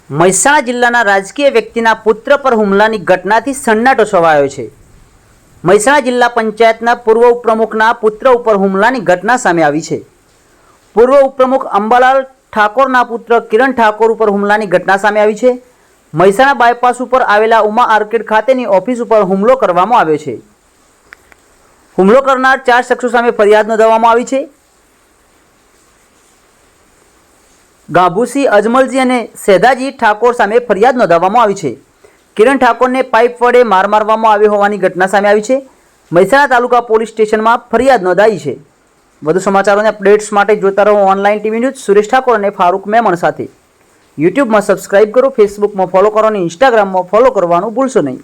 મહેસાણા જિલ્લાના રાજકીય વ્યક્તિના પુત્ર પર હુમલાની ઘટનાથી સન્નાટો છવાયો છે। મહેસાણા જિલ્લા પંચાયતના પૂર્વ ઉપપ્રમુખના પુત્ર ઉપર હુમલાની ઘટના સામે આવી છે। પૂર્વ ઉપપ્રમુખ અંબાલાલ ઠાકોરના પુત્ર કિરણ ઠાકોર ઉપર હુમલાની ઘટના સામે આવી છે। મહેસાણા બાયપાસ ઉપર આવેલા ઉમા આર્કેડ ખાતેની ઓફિસ ઉપર હુમલો કરવામાં આવ્યો છે। હુમલો કરનાર 4 શખ્સો સામે ફરિયાદ નોંધવામાં આવી છે। ગાભુસી અજમલજી અને સેદાજી ઠાકોર સામે ફરિયાદ નોંધવામાં આવી છે। કિરણ ઠાકોરને પાઇપ વડે માર મારવામાં આવ્યો હોવાની ઘટના સામે આવી છે। મહેસાણા તાલુકા પોલીસ સ્ટેશનમાં ફરિયાદ નોંધાઈ છે। વધુ સમાચારોને અપડેટ્સ માટે જોતા રહો online TV news. Suresh Thakor અને ફારૂક મેમણ સાથે યુટ્યુબમાં સબસ્ક્રાઇબ કરો, ફેસબુકમાં ફોલો કરો અને ઇન્સ્ટાગ્રામમાં ફોલો કરવાનું ભૂલશો નહીં।